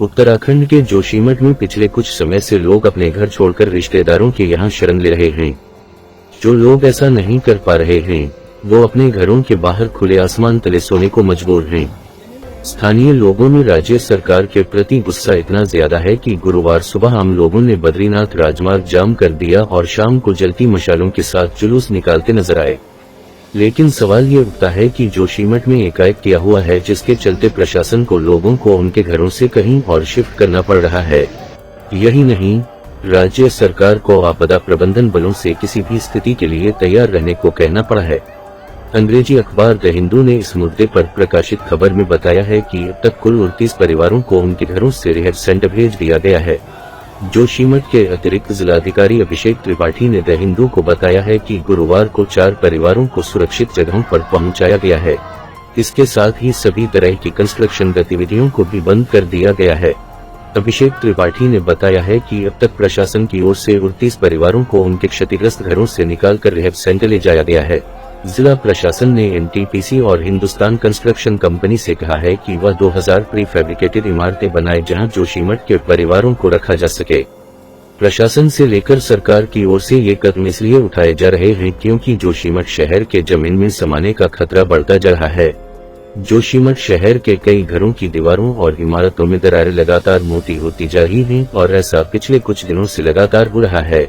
उत्तराखंड के जोशीमठ में पिछले कुछ समय से लोग अपने घर छोड़कर रिश्तेदारों के यहाँ शरण ले रहे हैं। जो लोग ऐसा नहीं कर पा रहे हैं वो अपने घरों के बाहर खुले आसमान तले सोने को मजबूर हैं। स्थानीय लोगों में राज्य सरकार के प्रति गुस्सा इतना ज्यादा है कि गुरुवार सुबह आम लोगों ने बद्रीनाथ राजमार्ग जाम कर दिया और शाम को जलती मशालों के साथ जुलूस निकालते नजर आए। लेकिन सवाल ये उठता है कि जोशीमठ में एकाएक क्या हुआ है जिसके चलते प्रशासन को लोगों को उनके घरों से कहीं और शिफ्ट करना पड़ रहा है। यही नहीं, राज्य सरकार को आपदा प्रबंधन बलों से किसी भी स्थिति के लिए तैयार रहने को कहना पड़ा है। अंग्रेजी अखबार द हिंदू ने इस मुद्दे पर प्रकाशित खबर में बताया है कि अब तक कुल 29 परिवारों को उनके घरों से रिहाइश सेंटर भेज दिया गया है। जोशीमठ के अतिरिक्त जिलाधिकारी अभिषेक त्रिपाठी ने द हिंदू को बताया है कि गुरुवार को 4 परिवारों को सुरक्षित जगहों पर पहुंचाया गया है। इसके साथ ही सभी तरह की कंस्ट्रक्शन गतिविधियों को भी बंद कर दिया गया है। अभिषेक त्रिपाठी ने बताया है कि अब तक प्रशासन की ओर से 29 परिवारों को उनके क्षतिग्रस्त घरों से निकालकर रिहाइश सेंटर ले जाया गया है। जिला प्रशासन ने एनटीपीसी और हिंदुस्तान कंस्ट्रक्शन कंपनी से कहा है कि वह 2000 प्री फैब्रिकेटेड इमारतें बनाए जहां जोशीमठ के परिवारों को रखा जा सके। प्रशासन से लेकर सरकार की ओर से ये कदम इसलिए उठाए जा रहे हैं क्योंकि जोशीमठ शहर के जमीन में समाने का खतरा बढ़ता जा रहा है। जोशीमठ शहर के कई घरों की दीवारों और इमारतों में दरारें लगातार मोटी होती जा रही हैं और ऐसा पिछले कुछ दिनों से लगातार हो रहा है।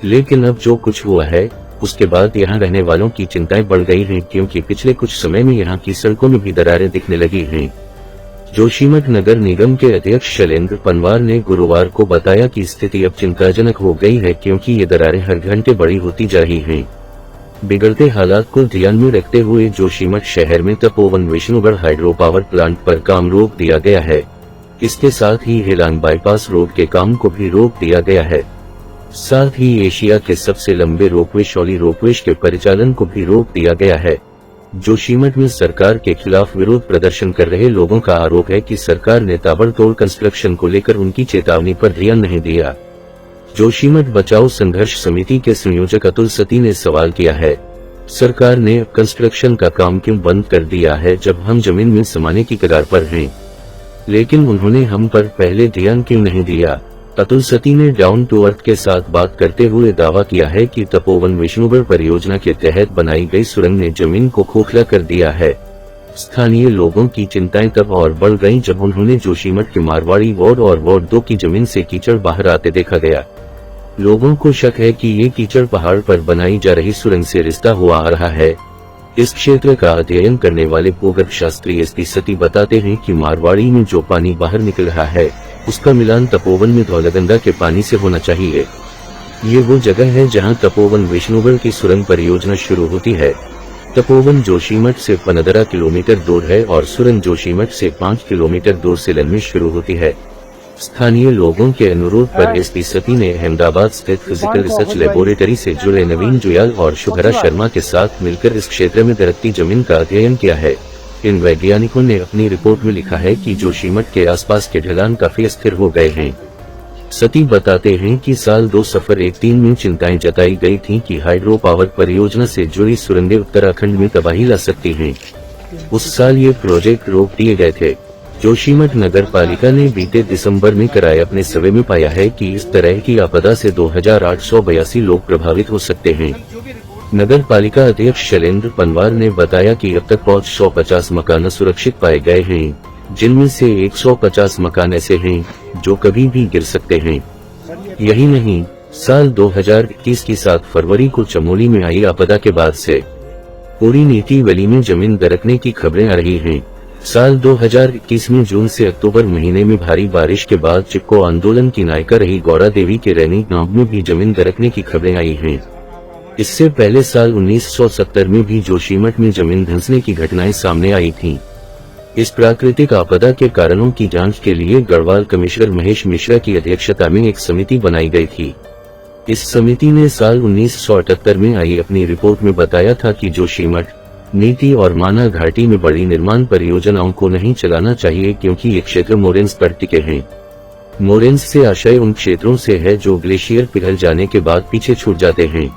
लेकिन अब जो कुछ हुआ है उसके बाद यहाँ रहने वालों की चिंताएं बढ़ गई हैं क्योंकि पिछले कुछ समय में यहाँ की सड़कों में भी दरारें दिखने लगी हैं। जोशीमठ नगर निगम के अध्यक्ष शैलेंद्र पनवार ने गुरुवार को बताया कि स्थिति अब चिंताजनक हो गई है क्योंकि ये दरारें हर घंटे बड़ी होती जा रही हैं। बिगड़ते हालात को ध्यान में रखते हुए जोशीमठ शहर में Tapovan Vishnugarh hydro power plant पर काम रोक दिया गया है। इसके साथ ही हेलांग बाईपास रोड के काम को भी रोक दिया गया है। साथ ही एशिया के सबसे लंबे रोपवे शौली रोपवेज के परिचालन को भी रोक दिया गया है। जोशीमठ में सरकार के खिलाफ विरोध प्रदर्शन कर रहे लोगों का आरोप है कि सरकार ने ताबड़तोड़ कंस्ट्रक्शन को लेकर उनकी चेतावनी पर ध्यान नहीं दिया। जोशीमठ बचाओ संघर्ष समिति के संयोजक अतुल सती ने सवाल किया है, सरकार ने कंस्ट्रक्शन का काम क्यों बंद कर दिया है जब हम जमीन में समाने की कगार पर हैं? लेकिन उन्होंने हम पर पहले ध्यान क्यों नहीं दिया? अतुल सती ने डाउन टू अर्थ के साथ बात करते हुए दावा किया है कि तपोवन विष्णुगढ़ परियोजना के तहत बनाई गई सुरंग ने जमीन को खोखला कर दिया है। स्थानीय लोगों की चिंताएं तब और बढ़ गईं जब उन्होंने जोशीमठ के मारवाड़ी वार्ड और वार्ड 2 की जमीन से कीचड़ बाहर आते देखा गया। लोगों को शक है कि ये कीचड़ पहाड़ पर बनाई जा रही सुरंग से रिश्ता हुआ आ रहा है। इस क्षेत्र का अध्ययन करने वाले भूगर्भ शास्त्री एसपी सती बताते हैं कि मारवाड़ी में जो पानी बाहर निकल रहा है उसका मिलान तपोवन में धौलागंगा के पानी से होना चाहिए। ये वो जगह है जहां तपोवन विष्णुगढ़ की सुरंग परियोजना शुरू होती है। तपोवन जोशीमठ से 15 किलोमीटर दूर है और सुरंग जोशीमठ से 5 किलोमीटर दूर सेलन में शुरू होती है। स्थानीय लोगों के अनुरोध पर एसपी सती ने अहमदाबाद स्थित फिजिकल रिसर्च लेबोरेटरी से जुड़े नवीन जुयाल और शुभरा शर्मा के साथ मिलकर इस क्षेत्र में दरकती जमीन का अध्ययन किया है। इन वैज्ञानिकों ने अपनी रिपोर्ट में लिखा है कि जोशीमठ के आसपास के ढलान काफी अस्थिर हो गए हैं। सती बताते हैं कि साल 2013 में चिंताएं जताई गई थीं कि हाइड्रो पावर परियोजना से जुड़ी सुरंगें उत्तराखंड में तबाही ला सकती हैं। उस साल ये प्रोजेक्ट रोक दिए गए थे। जोशीमठ नगर पालिका ने बीते दिसंबर में कराए अपने सर्वे में पाया है कि इस तरह की आपदा से 2882 लोग प्रभावित हो सकते हैं। नगर पालिका अध्यक्ष शैलेंद्र पनवार ने बताया कि अब तक 550 मकान सुरक्षित पाए गए हैं, जिनमें से 150 मकान ऐसे हैं जो कभी भी गिर सकते हैं। यही नहीं, साल 2021 की 7 फरवरी को चमोली में आई आपदा के बाद से पूरी नीति वैली में जमीन दरकने की खबरें आ रही हैं। साल 2021 में जून से अक्टूबर महीने में भारी बारिश के बाद चिपको आंदोलन की नायिका रही गौरा देवी के रैनी गांव में भी जमीन दरकने की खबरें आई हैं। इससे पहले साल 1970 में भी जोशीमठ में जमीन धंसने की घटनाएं सामने आई थीं। इस प्राकृतिक आपदा के कारणों की जांच के लिए गढ़वाल कमिश्नर महेश मिश्रा की अध्यक्षता में एक समिति बनाई गई थी। इस समिति ने साल 1978 में आई अपनी रिपोर्ट में बताया था कि जोशीमठ, नीति और माना घाटी में बड़ी निर्माण परियोजनाओं को नहीं चलाना चाहिए क्योंकि ये क्षेत्र मोरेंस पर टिके हैं। मोरेंस से आशय उन क्षेत्रों से है जो ग्लेशियर पिघल जाने के बाद पीछे छूट जाते हैं।